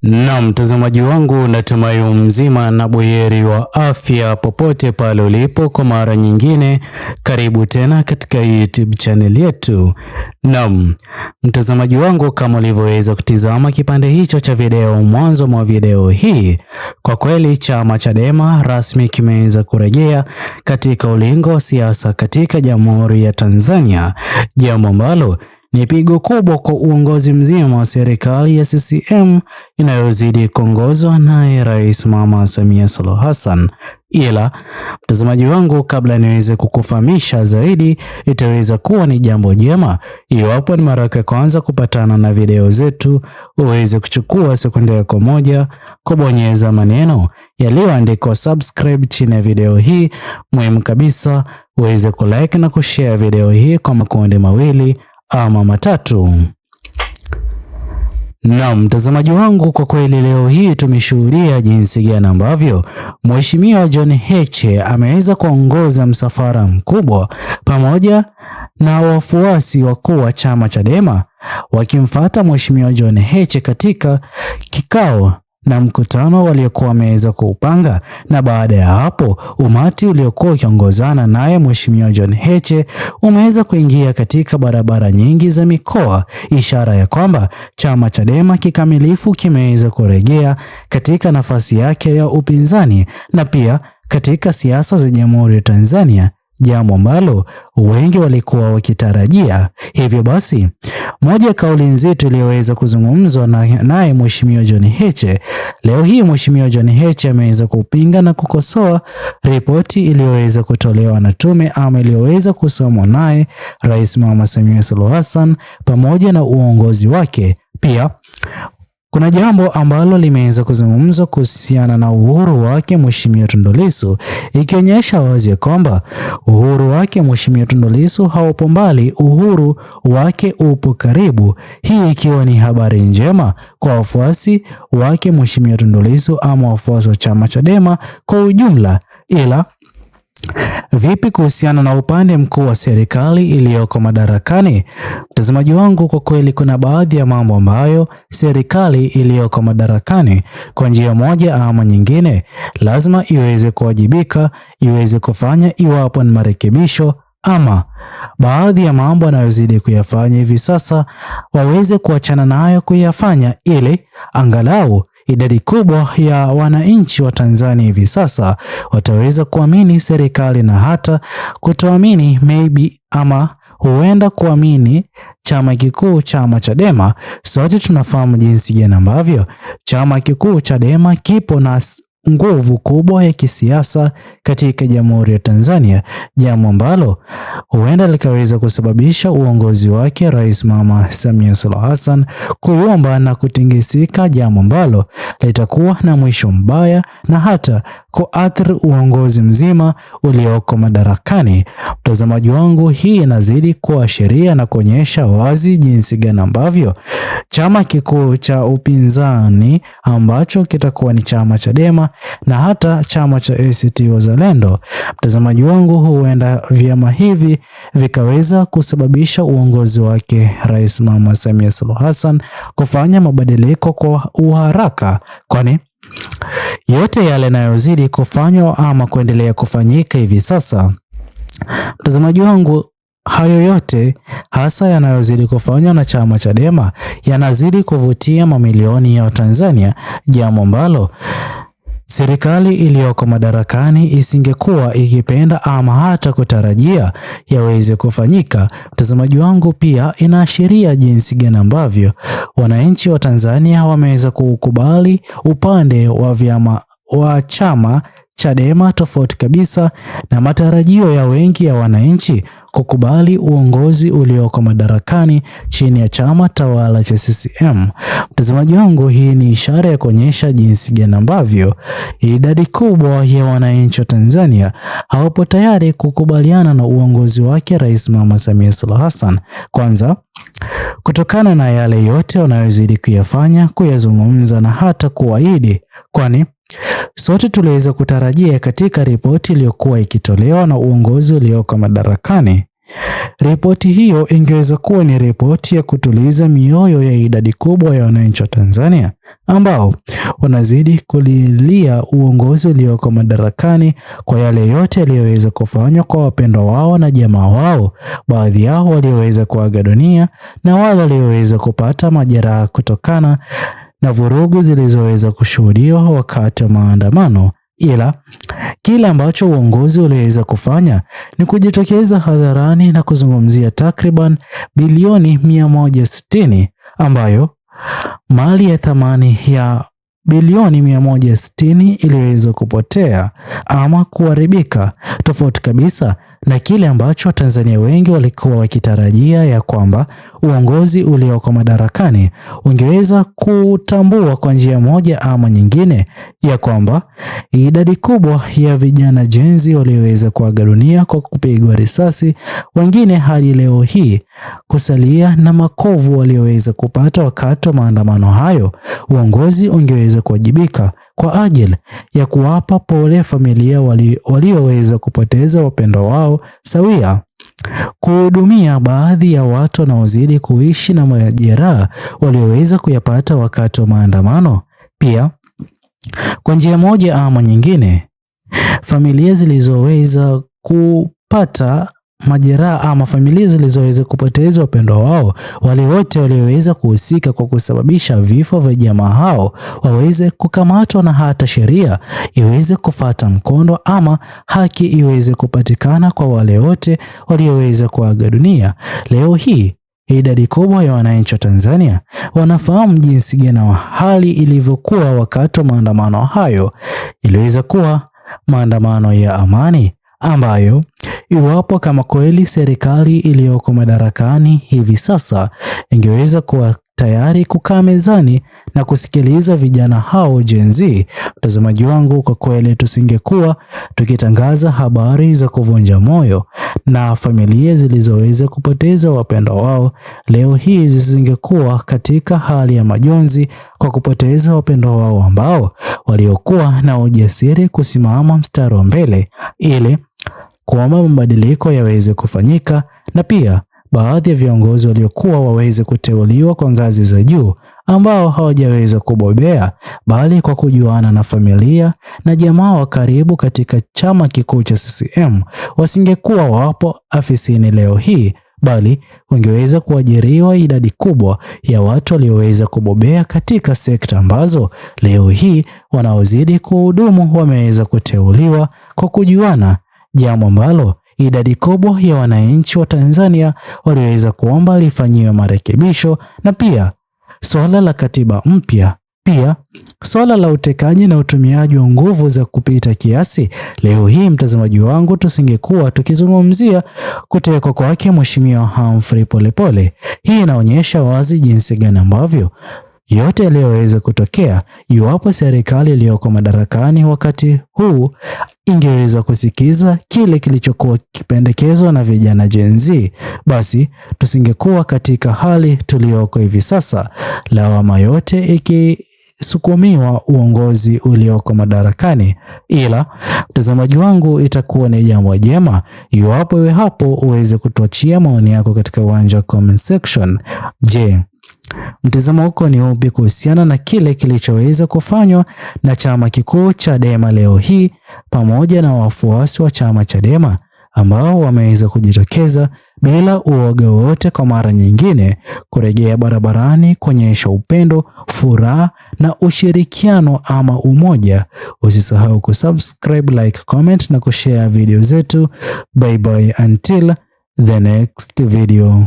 Na mtazamaji wangu, natumai mzima na buheri wa afya popote pale ulipo. Kwa mara nyingine, karibu tena katika YouTube channel yetu. Naam, mtazamaji wangu, kama ulivyoweza kutizama kipande hicho cha video mwanzo mwa video hii, kwa kweli chama Chadema rasmi kimeweza kurejea katika ulingo wa siasa katika Jamhuri ya Tanzania, jambo ambalo ni pigo kubwa kwa uongozi mzima wa serikali ya CCM inayozidi kuongozwa naye Rais Mama Samia Suluhu Hassan. Ila mtazamaji wangu, kabla niweze kukufahamisha zaidi, itaweza kuwa ni jambo jema iwapo ni mara ya kwanza kupatana na video zetu, uweze kuchukua sekunde yako moja kubonyeza maneno yaliyoandikwa subscribe chini ya video hii. Muhimu kabisa, uweze kulike na kushare video hii kwa makundi mawili ama matatu. Na mtazamaji wangu, kwa kweli leo hii tumeshuhudia jinsi gani ambavyo Mheshimiwa John Heche ameweza kuongoza msafara mkubwa pamoja na wafuasi wakuu wa chama Chadema wakimfuata Mheshimiwa John Heche katika kikao na mkutano waliokuwa wameweza kuupanga, na baada ya hapo umati uliokuwa ukiongozana naye Mheshimiwa John Heche umeweza kuingia katika barabara nyingi za mikoa, ishara ya kwamba chama Chadema kikamilifu kimeweza kurejea katika nafasi yake ya upinzani na pia katika siasa za Jamhuri ya Tanzania, jambo ambalo wengi walikuwa wakitarajia. Hivyo basi, moja ya kauli nzito iliyoweza kuzungumzwa naye Mheshimiwa John Heche leo hii, Mheshimiwa John Heche ameweza kupinga na kukosoa ripoti iliyoweza kutolewa na tume ama iliyoweza kusomwa naye Rais Mama Samia Suluhu Hassan pamoja na uongozi wake. Pia kuna jambo ambalo limeweza kuzungumzwa kuhusiana na uhuru wake Mheshimiwa Tundu Lissu, ikionyesha wazi kwamba uhuru wake Mheshimiwa Tundu Lissu haupo mbali, uhuru wake upo karibu. Hii ikiwa ni habari njema kwa wafuasi wake Mheshimiwa Tundu Lissu ama wafuasi wa chama Chadema kwa ujumla. Ila vipi kuhusiana na upande mkuu wa serikali iliyoko madarakani? Mtazamaji wangu, kwa kweli kuna baadhi ya mambo ambayo serikali iliyoko madarakani kwa njia moja ama nyingine lazima iweze kuwajibika, iweze kufanya iwapo ni marekebisho ama baadhi ya mambo anayozidi kuyafanya hivi sasa waweze kuachana nayo kuyafanya, ili angalau idadi kubwa ya wananchi wa Tanzania hivi sasa wataweza kuamini serikali na hata kutoamini maybe ama huenda kuamini chama kikuu chama Chadema. Sote tunafahamu jinsi gani ambavyo chama kikuu Chadema kipo na nguvu kubwa ya kisiasa katika Jamhuri ya Tanzania, jambo ambalo huenda likaweza kusababisha uongozi wake Rais Mama Samia Suluhu Hassan kuyumba na kutingisika, jambo ambalo litakuwa na mwisho mbaya na hata kuathiri uongozi mzima ulioko madarakani. Mtazamaji wangu, hii inazidi kuashiria na kuonyesha wazi jinsi gani ambavyo chama kikuu cha upinzani ambacho kitakuwa ni chama Chadema na hata chama cha ACT Wazalendo, mtazamaji wangu, huenda vyama hivi vikaweza kusababisha uongozi wake Rais Mama Samia Suluhu Hassan kufanya mabadiliko kwa uharaka, kwani yote yale yanayozidi kufanywa ama kuendelea kufanyika hivi sasa, mtazamaji wangu, hayo yote hasa yanayozidi kufanywa na chama Chadema yanazidi kuvutia mamilioni ya Watanzania, jambo ambalo serikali iliyoko madarakani isingekuwa ikipenda ama hata kutarajia yaweze kufanyika. Mtazamaji wangu, pia inaashiria jinsi gani ambavyo wananchi wa Tanzania wameweza kukubali upande wa vyama wa chama Chadema tofauti kabisa na matarajio ya wengi ya wananchi kukubali uongozi ulioko madarakani chini ya chama tawala cha CCM. Mtazamaji wangu, hii ni ishara ya kuonyesha jinsi gani ambavyo idadi kubwa ya wananchi wa Tanzania hawapo tayari kukubaliana na uongozi wake Rais Mama Samia Suluhu Hassan. Kwanza, kutokana na yale yote wanayozidi kuyafanya, kuyazungumza na hata kuahidi, kwani sote tuliweza kutarajia katika ripoti iliyokuwa ikitolewa na uongozi ulioko madarakani Ripoti hiyo ingeweza kuwa ni ripoti ya kutuliza mioyo ya idadi kubwa ya wananchi wa Tanzania ambao wanazidi kulilia uongozi ulioko madarakani kwa yale yote yaliyoweza kufanywa kwa wapendwa wao na jamaa wao, baadhi yao walioweza kuaga dunia na wale walioweza kupata majeraha kutokana na vurugu zilizoweza kushuhudiwa wakati wa maandamano. Ila kile ambacho uongozi uliweza kufanya ni kujitokeza hadharani na kuzungumzia takriban bilioni 160 ambayo mali ya thamani ya bilioni 160 iliweza kupotea ama kuharibika, tofauti kabisa na kile ambacho Tanzania wengi walikuwa wakitarajia ya kwamba uongozi ulioko madarakani ungeweza kutambua kwa njia moja ama nyingine ya kwamba idadi kubwa ya vijana Gen Z walioweza kuaga dunia kwa kupigwa risasi, wengine hadi leo hii kusalia na makovu walioweza kupata wakati wa maandamano hayo, uongozi ungeweza kuwajibika kwa ajili ya kuwapa pole familia walioweza kupoteza wapendwa wao, sawia kuhudumia baadhi ya watu wanaozidi kuishi na majeraha walioweza kuyapata wakati wa maandamano. Pia kwa njia moja ama nyingine, familia zilizoweza kupata majeraha ama familia zilizoweza kupoteza wapendwa wao, wale wote walioweza kuhusika kwa kusababisha vifo vya jamaa hao waweze kukamatwa na hata sheria iweze kufuata mkondo ama haki iweze kupatikana kwa wale wote walioweza kuaga dunia. Leo hii idadi kubwa ya wananchi wa Tanzania wanafahamu jinsi gani hali ilivyokuwa wakati wa maandamano hayo. Iliweza kuwa maandamano ya amani ambayo iwapo kama kweli serikali iliyoko madarakani hivi sasa ingeweza kuwa tayari kukaa mezani na kusikiliza vijana hao Gen Z, mtazamaji wangu, kwa kweli tusingekuwa tukitangaza habari za kuvunja moyo na familia zilizoweza kupoteza wapendwa wao leo hii zisingekuwa katika hali ya majonzi kwa kupoteza wapendwa wao ambao waliokuwa na ujasiri kusimama mstari wa mbele ili kuomba mabadiliko yaweze kufanyika, na pia baadhi ya viongozi waliokuwa waweze kuteuliwa kwa ngazi za juu ambao hawajaweza kubobea bali kwa kujuana na familia na jamaa wa karibu katika chama kikuu cha CCM wasingekuwa wapo afisini leo hii, bali wangeweza kuajiriwa idadi kubwa ya watu walioweza kubobea katika sekta ambazo leo hii wanaozidi kuhudumu wameweza kuteuliwa kwa kujuana, jambo ambalo idadi kubwa ya wananchi wa Tanzania waliweza kuomba lifanyiwe marekebisho. Na pia swala la katiba mpya, pia swala la utekaji na utumiaji wa nguvu za kupita kiasi. Leo hii mtazamaji wangu, tusingekuwa tukizungumzia kutekwa kwake Mheshimiwa Humphrey Polepole. Hii inaonyesha wazi jinsi gani ambavyo yote yaliyoweza kutokea iwapo serikali iliyoko madarakani wakati huu ingeweza kusikiza kile kilichokuwa kipendekezwa na vijana Gen Z, basi tusingekuwa katika hali tuliyoko hivi sasa, lawama yote ikisukumiwa uongozi ulioko madarakani. Ila mtazamaji wangu, itakuwa ni jambo jema iwapo wewe hapo uweze kutuachia maoni yako katika uwanja wa comment section. Je, mtazamo wako ni upi kuhusiana na kile kilichoweza kufanywa na chama kikuu Chadema leo hii pamoja na wafuasi wa chama Chadema ambao wameweza kujitokeza bila uoga wote kwa mara nyingine kurejea barabarani kuonyesha upendo, furaha na ushirikiano ama umoja? Usisahau kusubscribe, like, comment na kushare video zetu. Bye bye until the next video.